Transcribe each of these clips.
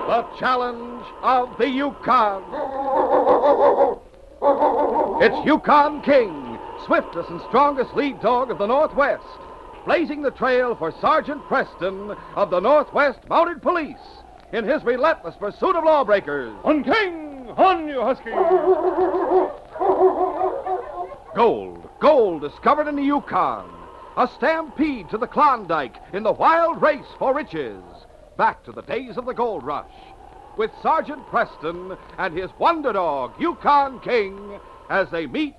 The challenge of the Yukon. It's Yukon King, swiftest and strongest lead dog of the Northwest, blazing the trail for Sergeant Preston of the Northwest Mounted Police in his relentless pursuit of lawbreakers. On King! On, you Husky! Gold discovered in the Yukon. A stampede to the Klondike in the wild race for riches. Back to the days of the gold rush. With Sergeant Preston and his wonder dog, Yukon King, as they meet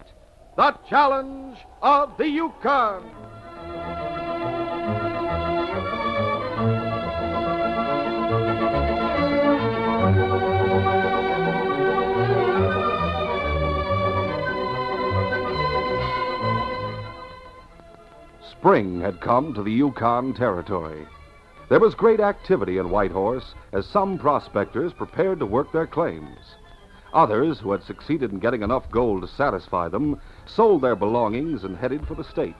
the challenge of the Yukon. Spring had come to the Yukon Territory. There was great activity in Whitehorse as some prospectors prepared to work their claims. Others, who had succeeded in getting enough gold to satisfy them, sold their belongings and headed for the States.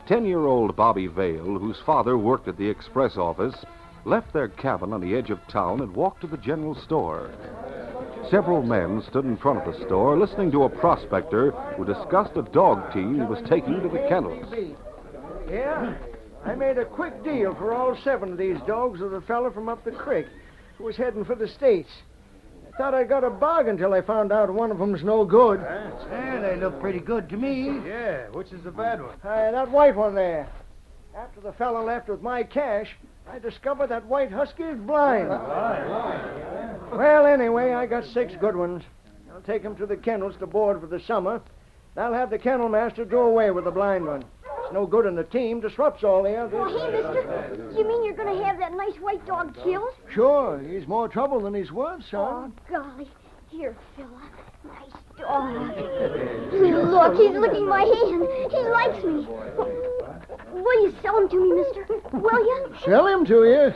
10-year-old Bobby Vale, whose father worked at the express office, left their cabin on the edge of town and walked to the general store. Several men stood in front of the store listening to a prospector who discussed a dog team he was taking to the kennels. Yeah, I made a quick deal for all 7 of these dogs with a fella from up the creek who was heading for the States. I thought I got a bargain till I found out one of them's no good. Yeah, they look pretty good to me. Yeah, which is the bad one? That white one there. After the fella left with my cash, I discovered that white Husky is blind. Well, anyway, I got 6 good ones. I'll take them to the kennels to board for the summer. I'll have the kennel master do away with the blind one. It's no good in the team, disrupts all the others. Oh, hey, mister, you mean you're going to have that nice white dog killed? Sure, he's more trouble than he's worth, son. Oh, golly. Here, fella. Nice dog. Look, he's licking my hand. He likes me. Will you sell him to me, mister? Will you? Sell him to you?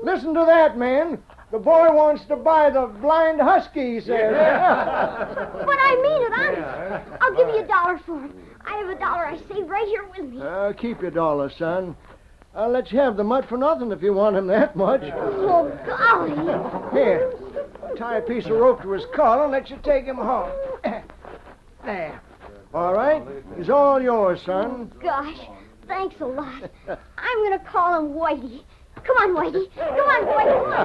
Listen to that, man. The boy wants to buy the blind Husky, he says. But I mean it, honest. I'll give you $1 for him. I have $1 I saved right here with me. Keep your dollar, son. I'll let you have the mutt for nothing if you want him that much. Oh, golly. Here, I'll tie a piece of rope to his collar and let you take him home. There. All right? He's all yours, son. Gosh, thanks a lot. I'm going to call him Whitey. Come on, Whitey. Come on,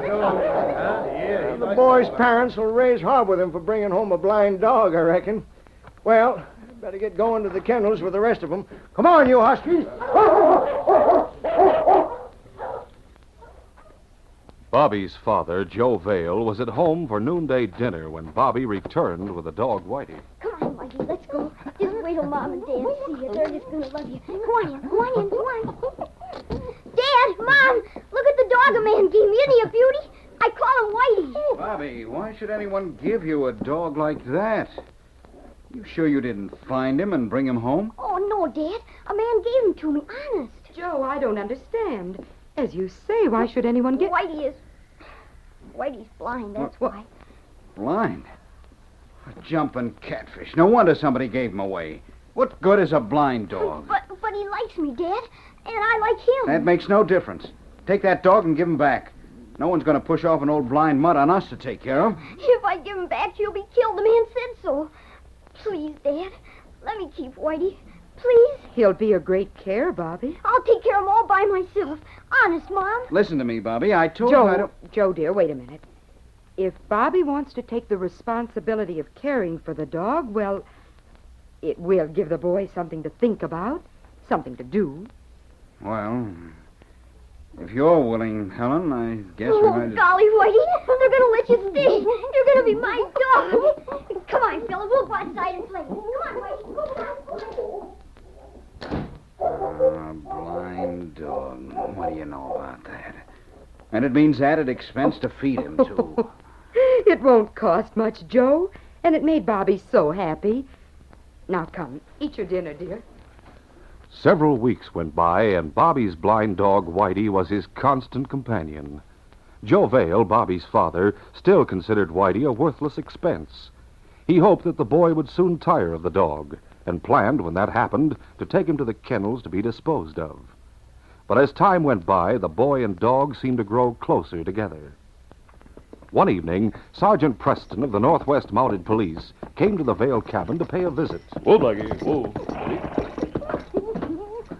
Whitey. The boy's parents will raise hob with him for bringing home a blind dog, I reckon. Well, better get going to the kennels with the rest of them. Come on, you Husky. Bobby's father, Joe Vale, was at home for noonday dinner when Bobby returned with the dog, Whitey. Come on, Whitey, let's go. Just wait till Mom and Dad see you. They're just going to love you. Come on in, come on in, come on. Dad, Mom, look at the dog a man gave me. Isn't he a beauty? I call him Whitey. Bobby, why should anyone give you a dog like that? You sure you didn't find him and bring him home? Oh, no, Dad. A man gave him to me, honest. Joe, I don't understand. As you say, why should anyone get... Whitey's blind, that's why. Blind? A jumping catfish. No wonder somebody gave him away. What good is a blind dog? But he likes me, Dad, and I like him. That makes no difference. Take that dog and give him back. No one's going to push off an old blind mutt on us to take care of. If I give him back, he'll be killed. The man said so. Please, Dad, let me keep Whitey. Please. He'll be a great care, Bobby. I'll take care of him all by myself. Honest, Mom. Listen to me, Bobby. I told you I don't... Joe, dear, wait a minute. If Bobby wants to take the responsibility of caring for the dog, well, it will give the boy something to think about, something to do. Well, if you're willing, Helen, I guess we might... Oh, golly, Whitey, they're going to let you stay. You're going to be my dog. Come on, Philip, we'll go outside and play. Come on, Whitey, go on. Blind dog. What do you know about that? And it means added expense to feed him, too. It won't cost much, Joe, and it made Bobby so happy. Now, come, eat your dinner, dear. Several weeks went by, and Bobby's blind dog, Whitey, was his constant companion. Joe Vale, Bobby's father, still considered Whitey a worthless expense. He hoped that the boy would soon tire of the dog, and planned, when that happened, to take him to the kennels to be disposed of. But as time went by, the boy and dog seemed to grow closer together. One evening, Sergeant Preston of the Northwest Mounted Police came to the Vale cabin to pay a visit. Whoa, Buggy. Whoa.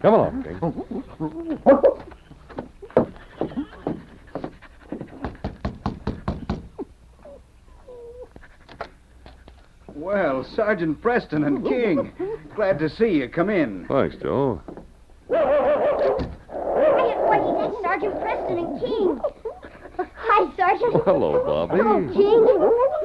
Come along, King. Well, Sergeant Preston and King. Glad to see you. Come in. Thanks, Joe. Quiet, Whitey, that's Sergeant Preston and King. Hi, Sergeant. Well, hello, Bobby. Oh, King.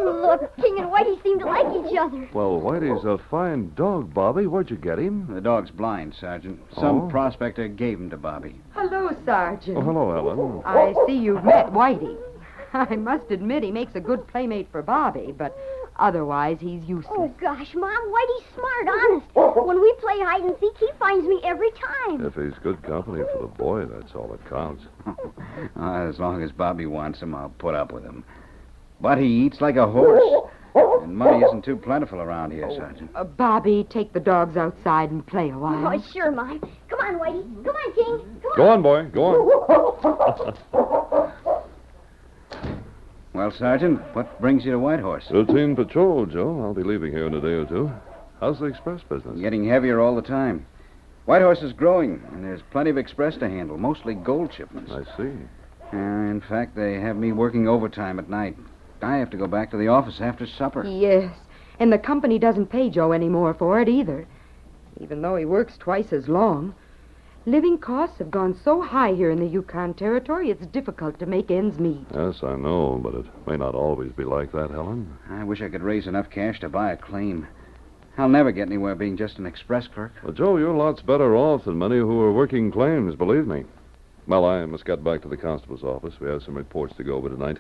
Look, King and Whitey seem to like each other. Well, Whitey's a fine dog, Bobby. Where'd you get him? The dog's blind, Sergeant. Some Oh? prospector gave him to Bobby. Hello, Sergeant. Oh, hello, Ellen. I see you've met Whitey. I must admit he makes a good playmate for Bobby, but otherwise he's useless. Oh, gosh, Mom, Whitey's smart, honest. When we play hide and seek, he finds me every time. If he's good company for the boy, that's all that counts. As long as Bobby wants him, I'll put up with him. But he eats like a horse. And money isn't too plentiful around here, Sergeant. Bobby, take the dogs outside and play a while. Oh, sure, Mom. Come on, Whitey. Come on, King. Come on. Go on, boy. Go on. Well, Sergeant, what brings you to Whitehorse? Routine patrol, Joe. I'll be leaving here in a day or two. How's the express business? Getting heavier all the time. Whitehorse is growing, and there's plenty of express to handle, mostly gold shipments. I see. In fact, they have me working overtime at night. I have to go back to the office after supper. Yes, and the company doesn't pay Joe any more for it either, even though he works twice as long. Living costs have gone so high here in the Yukon Territory, it's difficult to make ends meet. Yes, I know, but it may not always be like that, Helen. I wish I could raise enough cash to buy a claim. I'll never get anywhere being just an express clerk. Well, Joe, you're lots better off than many who are working claims, believe me. Well, I must get back to the constable's office. We have some reports to go over tonight.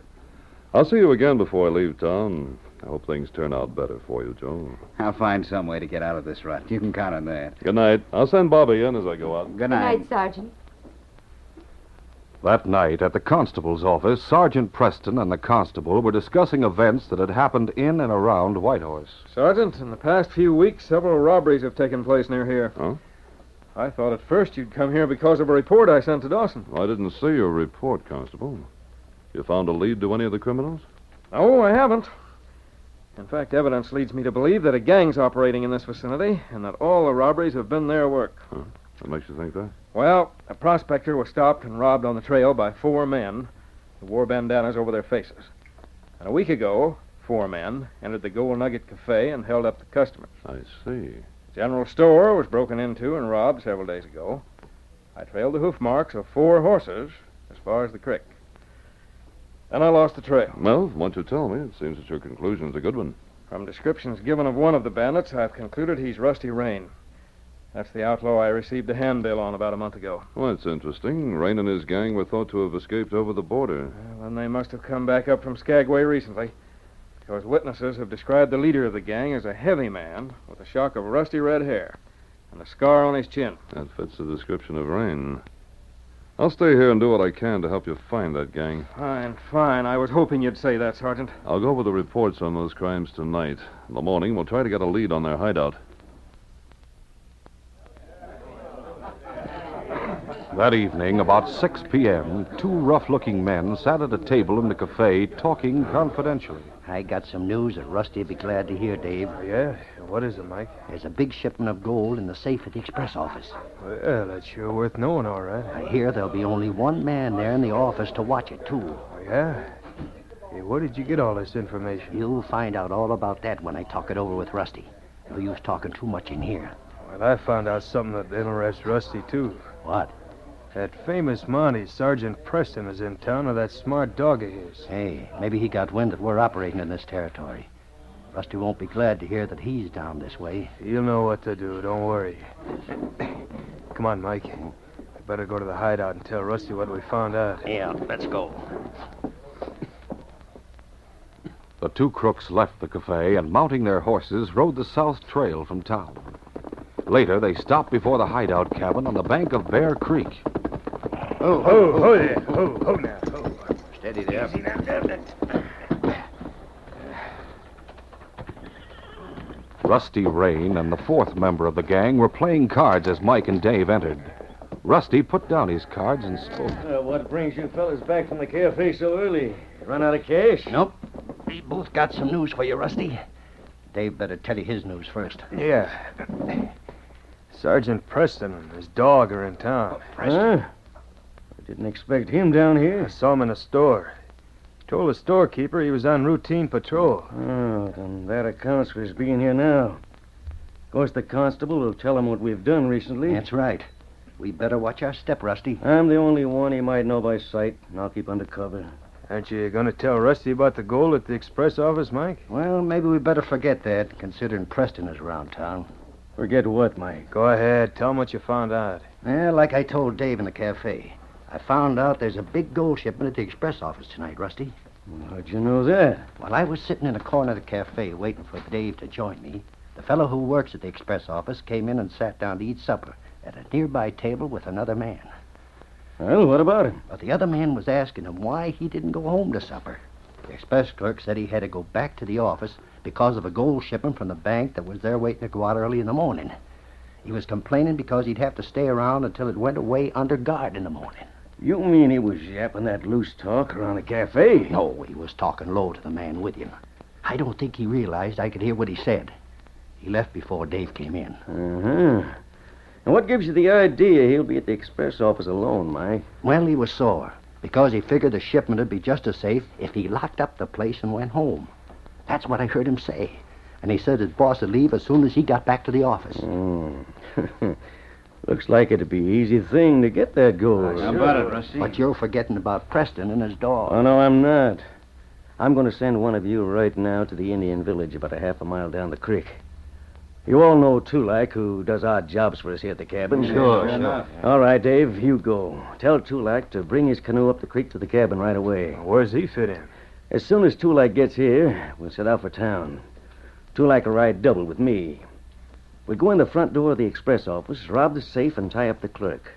I'll see you again before I leave town. I hope things turn out better for you, Joe. I'll find some way to get out of this rut. You can count on that. Good night. I'll send Bobby in as I go out. Good Good night. night, Sergeant. That night, at the constable's office, Sergeant Preston and the constable were discussing events that had happened in and around Whitehorse. Sergeant, in the past few weeks, several robberies have taken place near here. Huh? I thought at first you'd come here because of a report I sent to Dawson. I didn't see your report, Constable. You found a lead to any of the criminals? No, I haven't. In fact, evidence leads me to believe that a gang's operating in this vicinity and that all the robberies have been their work. Huh? What makes you think that? Well, a prospector was stopped and robbed on the trail by 4 men who wore bandanas over their faces. And a week ago, 4 men entered the Gold Nugget Cafe and held up the customers. I see. General store was broken into and robbed several days ago. I trailed the hoof marks of 4 horses as far as the creek. Then I lost the trail. Well, once you tell me, it seems that your conclusion's a good one. From descriptions given of one of the bandits, I've concluded he's Rusty Rain. That's the outlaw I received a handbill on about a month ago. Well, that's interesting. Rain and his gang were thought to have escaped over the border. Well, then they must have come back up from Skagway recently, because witnesses have described the leader of the gang as a heavy man with a shock of rusty red hair and a scar on his chin. That fits the description of Rain. I'll stay here and do what I can to help you find that gang. Fine, fine. I was hoping you'd say that, Sergeant. I'll go over the reports on those crimes tonight. In the morning, we'll try to get a lead on their hideout. That evening, about 6 p.m., 2 rough-looking men sat at a table in the cafe talking confidentially. I got some news that Rusty'd be glad to hear, Dave. Yeah? What is it, Mike? There's a big shipment of gold in the safe at the express office. Well, that's sure worth knowing, all right. I hear there'll be only one man there in the office to watch it, too. Yeah? Hey, where did you get all this information? You'll find out all about that when I talk it over with Rusty. No use talking too much in here. Well, I found out something that interests Rusty, too. What? That famous Mounties, Sergeant Preston, is in town with that smart dog of his. Hey, maybe he got wind that we're operating in this territory. Rusty won't be glad to hear that he's down this way. He'll know what to do, don't worry. Come on, Mike. We better go to the hideout and tell Rusty what we found out. Yeah, let's go. The 2 crooks left the cafe and, mounting their horses, rode the south trail from town. Later, they stopped before the hideout cabin on the bank of Bear Creek. Ho there. Ho now. Ho. Steady there. Easy now. Rusty Rain and the 4th member of the gang were playing cards as Mike and Dave entered. Rusty put down his cards and spoke. What brings you fellas back from the cafe so early? Run out of cash? Nope. We both got some news for you, Rusty. Dave better tell you his news first. Yeah. Sergeant Preston and his dog are in town. Huh? I didn't expect him down I here. saw him in the store. He told the storekeeper he was on routine patrol. Oh, then that accounts for his being here now. Of course, the constable will tell him what we've done recently. That's right. We better watch our step, Rusty. I'm the only one he might know by sight, and I'll keep under cover. Aren't you going to tell Rusty about the gold at the express office, Mike? Well, maybe we better forget that, considering Preston is around town. Forget what, Mike? Go ahead. Tell him what you found out. Well, like I told Dave in the cafe, I found out there's a big gold shipment at the express office tonight, Rusty. How'd you know that? While I was sitting in a corner of the cafe waiting for Dave to join me, the fellow who works at the express office came in and sat down to eat supper at a nearby table with another man. Well, what about him? But the other man was asking him why he didn't go home to supper. The express clerk said he had to go back to the office because of a gold shipment from the bank that was there waiting to go out early in the morning. He was complaining because he'd have to stay around until it went away under guard in the morning. You mean he was yapping that loose talk around the cafe? No, he was talking low to the man with him. I don't think he realized I could hear what he said. He left before Dave came in. Uh-huh. And what gives you the idea he'll be at the express office alone, Mike? Well, he was sore because he figured the shipment would be just as safe if he locked up the place and went home. That's what I heard him say. And he said his boss would leave as soon as he got back to the office. Looks like it'd be an easy thing to get that gold. How about it, Rusty? But you're forgetting about Preston and his dog. Oh, no, I'm not. I'm going to send one of you right now to the Indian village about a half a mile down the creek. You all know Tulak, who does odd jobs for us here at the cabin. Sure. All right, Dave, you go. Tell Tulak to bring his canoe up the creek to the cabin right away. Where's he fit in? As soon as Tulak gets here, we'll set out for town. Tulak will ride double with me. We'll go in the front door of the express office, rob the safe, and tie up the clerk.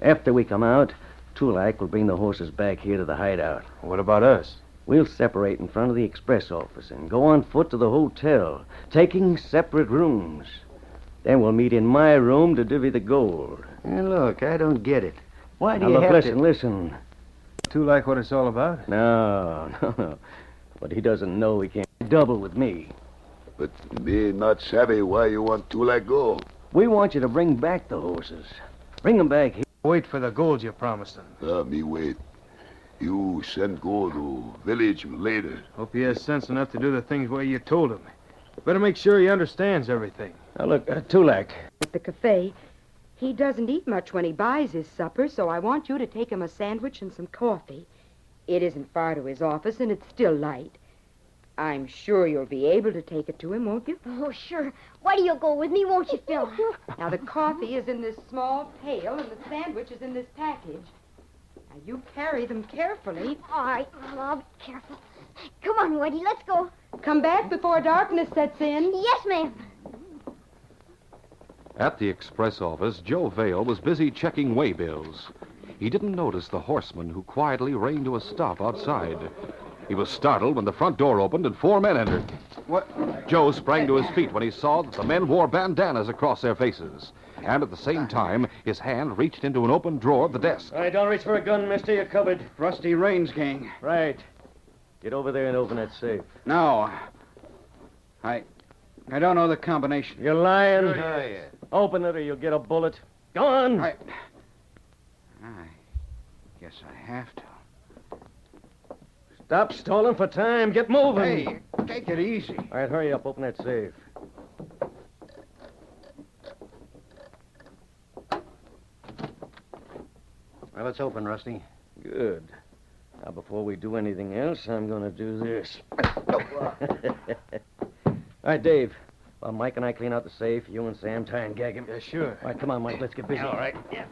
After we come out, Tulak will bring the horses back here to the hideout. What about us? We'll separate in front of the express office and go on foot to the hotel, taking separate rooms. Then we'll meet in my room to divvy the gold. Hey, look, I don't get it. Why do Now, you look, have listen. Too like what it's all about? No. But he doesn't know he can't double with me. But me not savvy why you want to let go. We want you to bring back the horses. Bring them back here. Wait for the gold you promised him. Me wait. You send go to village later. Hope he has sense enough to do the things where you told him. Better make sure he understands everything. Now, look, Tulak. At the cafe, he doesn't eat much when he buys his supper, so I want you to take him a sandwich and some coffee. It isn't far to his office, and it's still light. I'm sure you'll be able to take it to him, won't you? Oh, sure. Why do you go with me, won't you, Phil? Now, the coffee is in this small pail, and the sandwich is in this package. Now, you carry them carefully. All right, Mom, I'll be careful. Come on, Whitey, let's go. Come back before darkness sets in. Yes, ma'am. At the express office, Joe Vale was busy checking waybills. He didn't notice the horseman who quietly reined to a stop outside. He was startled when the front door opened and 4 men entered. What? Joe sprang to his feet when he saw that the men wore bandanas across their faces. And at the same time, his hand reached into an open drawer of the desk. All right, don't reach for a gun, mister. You're covered. Rusty Rains gang. Right. Get over there and open that safe. No. I don't know the combination. You're lying. Yeah. Open it or you'll get a bullet. Go on. I guess I have to. Stop stalling for time. Get moving. Hey, take it easy. All right, hurry up. Open that safe. Well, it's open, Rusty. Good. Now, before we do anything else, I'm going to do this. All right, Dave. While Mike and I clean out the safe, you and Sam tie and gag him. Yeah, sure. All right, come on, Mike. Let's get busy. All right. Yeah.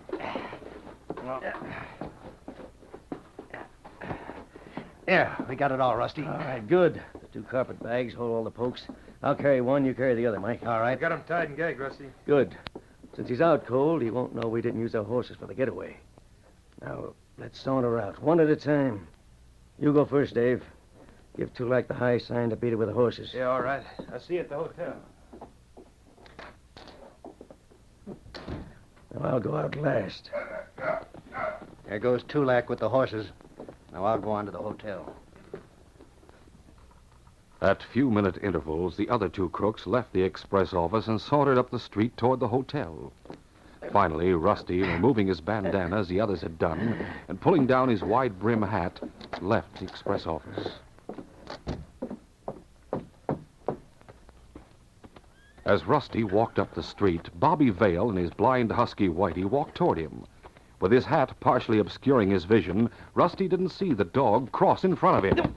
Yeah, we got it all, Rusty. All right, good. The 2 carpet bags hold all the pokes. I'll carry one, you carry the other, Mike. All right. I got him tied and gagged, Rusty. Good. Since he's out cold, he won't know we didn't use our horses for the getaway. Now, let's saunter out, one at a time. You go first, Dave. Give Tulak the high sign to beat it with the horses. Yeah, all right. I'll see you at the hotel. Well, I'll go out last. There goes Tulak with the horses. Now I'll go on to the hotel. At few-minute intervals, the other two crooks left the express office and sauntered up the street toward the hotel. Finally, Rusty, removing his bandana as the others had done, and pulling down his wide-brim hat, left the express office. As Rusty walked up the street, Bobby Vale and his blind husky Whitey walked toward him. With his hat partially obscuring his vision, Rusty didn't see the dog cross in front of him.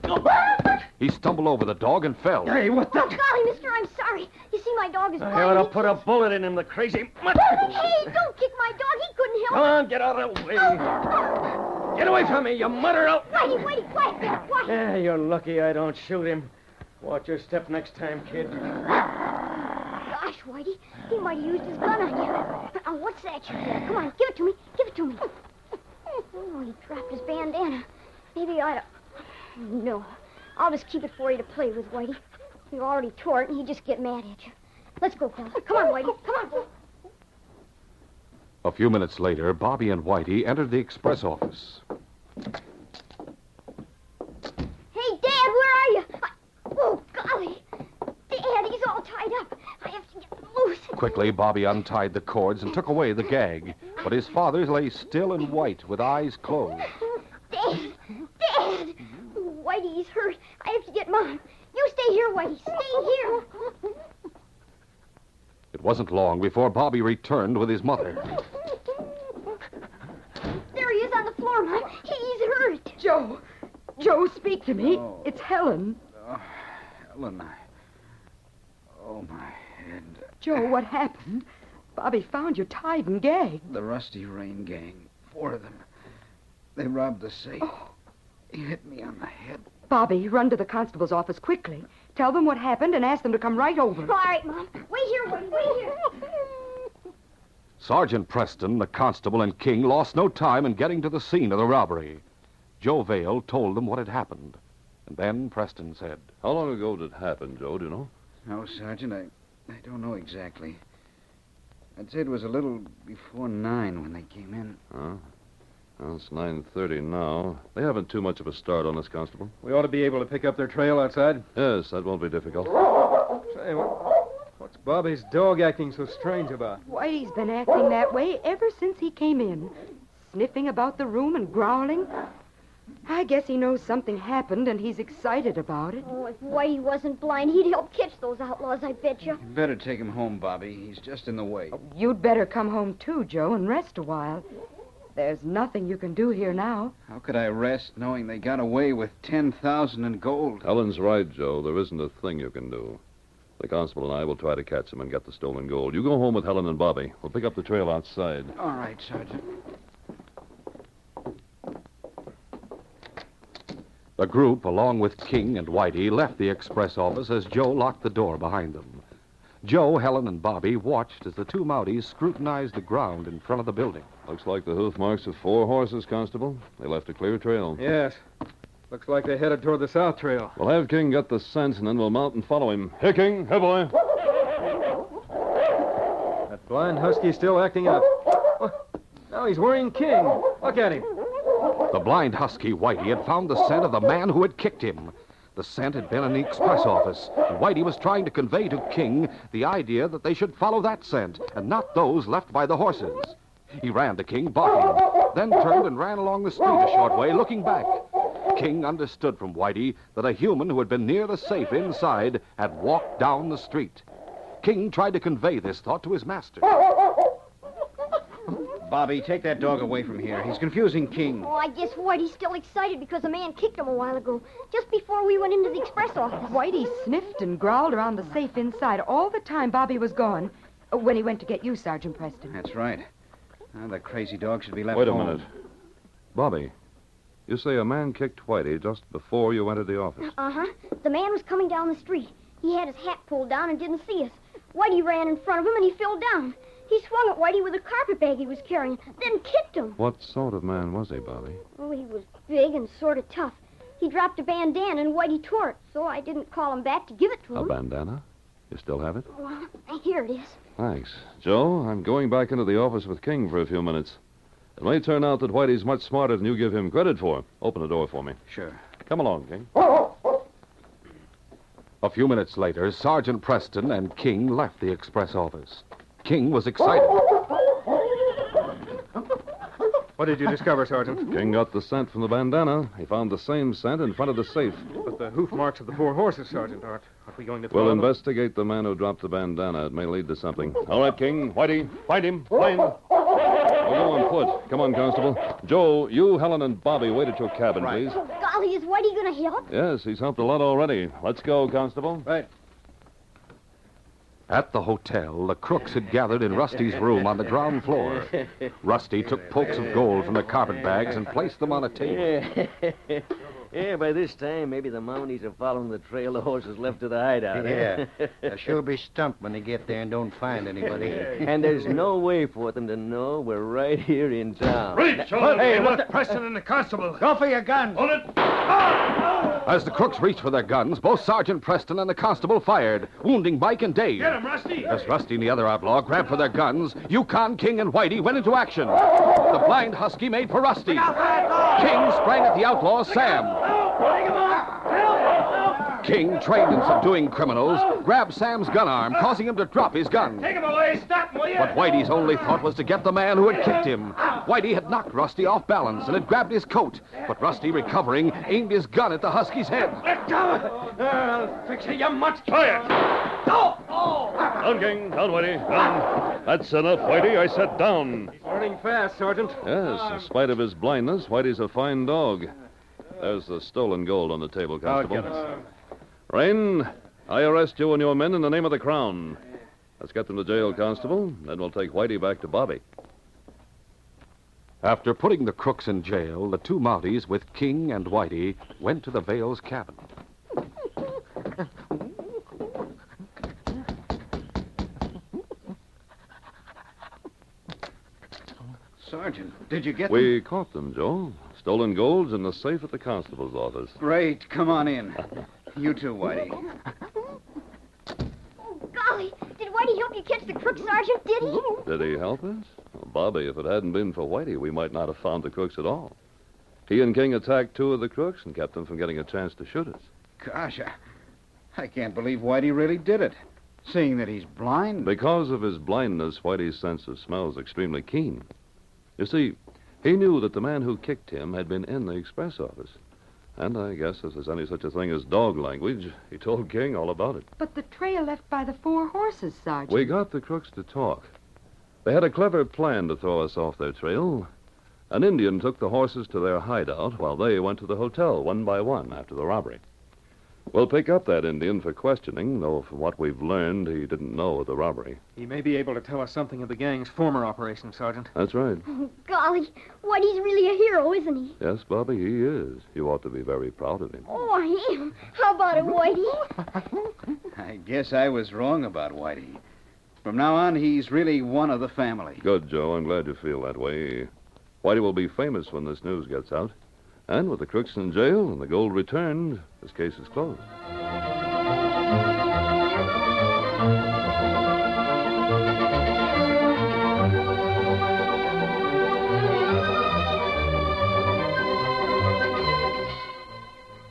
He stumbled over the dog and fell. Hey, what the... Oh, golly, mister, I'm sorry. You see, my dog is blind. I ought to put a bullet in him, the crazy... Hey, don't kick my dog. He couldn't help Come on, get out of the way. Get away from me, you mutter out. Whitey, quiet there, quiet. Yeah, you're lucky I don't shoot him. Watch your step next time, kid. Gosh, Whitey, he might have used his gun on you. What's that you said? Come on, give it to me. Give it to me. Oh, he dropped his bandana. Maybe I ought to... No. I'll just keep it for you to play with, Whitey. You already tore it, and he'd just get mad at you. Let's go, fella. Come on, Whitey. Come on. A few minutes later, Bobby and Whitey entered the express office. Hey, Dad, where are you? Oh, golly. Dad, he's all tied up. I have to get loose. Quickly, Bobby untied the cords and took away the gag, but his father lay still and white with eyes closed. Dad! Whitey, he's hurt. I have to get Mom. You stay here, Whitey. Stay here. It wasn't long before Bobby returned with his mother. There he is on the floor, Mom. He's hurt. Joe, speak to me. Oh. It's Helen. Helen, oh, my head. Joe, what happened? Bobby found you tied and gagged. The Rusty Rain gang, 4 of them. They robbed the safe. Oh. He hit me on the head. Bobby, run to the constable's office quickly. Tell them what happened and ask them to come right over. All right, Mom. Wait here, Whitey. Wait here. Sergeant Preston, the constable, and King lost no time in getting to the scene of the robbery. Joe Vale told them what had happened. And then Preston said, How long ago did it happen, Joe? Do you know? No, Sergeant, I don't know exactly. I'd say it was a little before 9 when they came in. Huh? Well, it's 9:30 now. They haven't too much of a start on us, Constable. We ought to be able to pick up their trail outside. Yes, that won't be difficult. Say, what's Bobby's dog acting so strange about? Whitey's been acting that way ever since he came in. Sniffing about the room and growling. I guess he knows something happened and he's excited about it. Oh, if Whitey wasn't blind, he'd help catch those outlaws, I bet you. You better take him home, Bobby. He's just in the way. You'd better come home too, Joe, and rest a while. There's nothing you can do here now. How could I rest knowing they got away with 10,000 in gold? Helen's right, Joe. There isn't a thing you can do. The constable and I will try to catch them and get the stolen gold. You go home with Helen and Bobby. We'll pick up the trail outside. All right, Sergeant. The group, along with King and Whitey, left the express office as Joe locked the door behind them. Joe, Helen, and Bobby watched as the two Mounties scrutinized the ground in front of the building. Looks like the hoof marks of 4 horses, Constable. They left a clear trail. Yes. Looks like they headed toward the south trail. We'll have King get the scent, and then we'll mount and follow him. Here, King. Here, boy. That blind Husky's still acting up. Oh, now he's worrying King. Look at him. The blind husky, Whitey, had found the scent of the man who had kicked him. The scent had been in the express office, and Whitey was trying to convey to King the idea that they should follow that scent and not those left by the horses. He ran to King, barking, then turned and ran along the street a short way, looking back. King understood from Whitey that a human who had been near the safe inside had walked down the street. King tried to convey this thought to his master. Bobby, take that dog away from here. He's confusing King. Oh, I guess Whitey's still excited because a man kicked him a while ago, just before we went into the express office. Whitey sniffed and growled around the safe inside all the time Bobby was gone. When he went to get you, Sergeant Preston. That's right. Now, the crazy dog should be left Wait a home. minute. Bobby, you say a man kicked Whitey just before you entered the office. Uh-huh. The man was coming down the street. He had his hat pulled down and didn't see us. Whitey ran in front of him and he fell down. He swung at Whitey with a carpet bag he was carrying, then kicked him. What sort of man was he, Bobby? Oh, he was big and sort of tough. He dropped a bandana and Whitey tore it, so I didn't call him back to give it to A him. bandana? You still have it? Well, here it is. Thanks. Joe, I'm going back into the office with King for a few minutes. It may turn out that Whitey's much smarter than you give him credit for. Open the door for me. Sure. Come along, King. A few minutes later, Sergeant Preston and King left the express office. King was excited. What did you discover, Sergeant? King got the scent from the bandana. He found the same scent in front of the safe. But the hoof marks of the 4 horses, Sergeant, aren't we going to throw We'll them? investigate the man who dropped the bandana. It may lead to something. All right, King. Whitey, find him. Find him. We'll go on foot. Come on, Constable. Joe, you, Helen, and Bobby wait at your cabin, please. Golly, is Whitey going to help? Yes, he's helped a lot already. Let's go, Constable. Right. At the hotel, the crooks had gathered in Rusty's room on the ground floor. Rusty took pokes of gold from the carpet bags and placed them on a table. Yeah, by this time, maybe the Mounties are following the trail the horses left to the hideout. Yeah. They'll sure be stumped when they get there and don't find anybody. And there's no way for them to know we're right here in town. Reach! Hey, look, Preston and the constable. Go for your gun. Hold it. As the crooks reached for their guns, both Sergeant Preston and the constable fired, wounding Mike and Dave. Get him, Rusty. As Rusty and the other outlaw grabbed for their guns, Yukon King and Whitey went into action. The blind Husky made for Rusty. King sprang at the outlaw, Sam. King, trained in subduing criminals, grabbed Sam's gun arm, causing him to drop his gun. Take him away. Stop him, will you? But Whitey's only thought was to get the man who had kicked him. Whitey had knocked Rusty off balance and had grabbed his coat. But Rusty, recovering, aimed his gun at the Husky's head. Let go. I'll fix you, you mutt. Try it. Down, King. Down, Whitey. Down. That's enough, Whitey. I said down. He's running fast, Sergeant. Yes, in spite of his blindness, Whitey's a fine dog. There's the stolen gold on the table, Constable. Rain, I arrest you and your men in the name of the Crown. Let's get them to jail, Constable. Then we'll take Whitey back to Bobby. After putting the crooks in jail, the two Mounties, with King and Whitey, went to the Vale's cabin. Sergeant, did you get them? We caught them, Joe. Stolen gold's in the safe at the constable's office. Great. Come on in. You too, Whitey. Golly, did Whitey help you catch the crook, Sergeant? Did he? Did he help us? Well, Bobby, if it hadn't been for Whitey, we might not have found the crooks at all. He and King attacked 2 of the crooks and kept them from getting a chance to shoot us. Gosh, I can't believe Whitey really did it. Seeing that he's blind. Because of his blindness, Whitey's sense of smell is extremely keen. You see, he knew that the man who kicked him had been in the express office. And I guess if there's any such a thing as dog language, he told King all about it. But the trail left by the 4 horses, Sergeant. We got the crooks to talk. They had a clever plan to throw us off their trail. An Indian took the horses to their hideout while they went to the hotel one by one after the robbery. We'll pick up that Indian for questioning, though from what we've learned, he didn't know of the robbery. He may be able to tell us something of the gang's former operation, Sergeant. That's right. Golly, Whitey's really a hero, isn't he? Yes, Bobby, he is. You ought to be very proud of him. Oh, I am. How about it, Whitey? I guess I was wrong about Whitey. From now on, he's really one of the family. Good, Joe. I'm glad you feel that way. Whitey will be famous when this news gets out. And with the crooks in jail and the gold returned, this case is closed.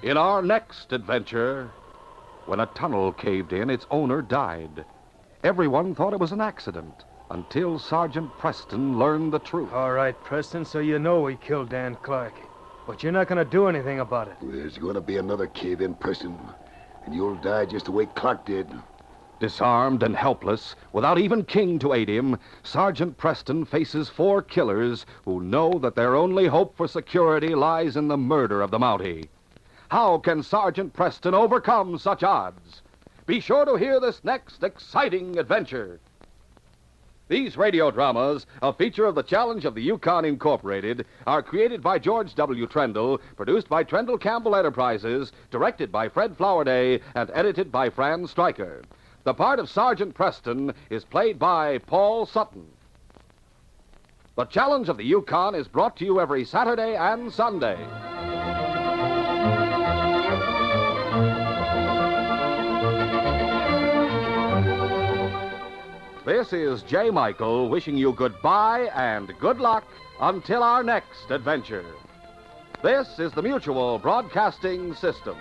In our next adventure, when a tunnel caved in, its owner died. Everyone thought it was an accident until Sergeant Preston learned the truth. All right, Preston, so you know we killed Dan Clark. But you're not going to do anything about it. There's going to be another cave-in, Preston, and you'll die just the way Clark did. Disarmed and helpless, without even King to aid him, Sergeant Preston faces 4 killers who know that their only hope for security lies in the murder of the Mountie. How can Sergeant Preston overcome such odds? Be sure to hear this next exciting adventure. These radio dramas, a feature of the Challenge of the Yukon Incorporated, are created by George W. Trendle, produced by Trendle Campbell Enterprises, directed by Fred Flowerday, and edited by Fran Stryker. The part of Sergeant Preston is played by Paul Sutton. The Challenge of the Yukon is brought to you every Saturday and Sunday. This is J. Michael wishing you goodbye and good luck until our next adventure. This is the Mutual Broadcasting System.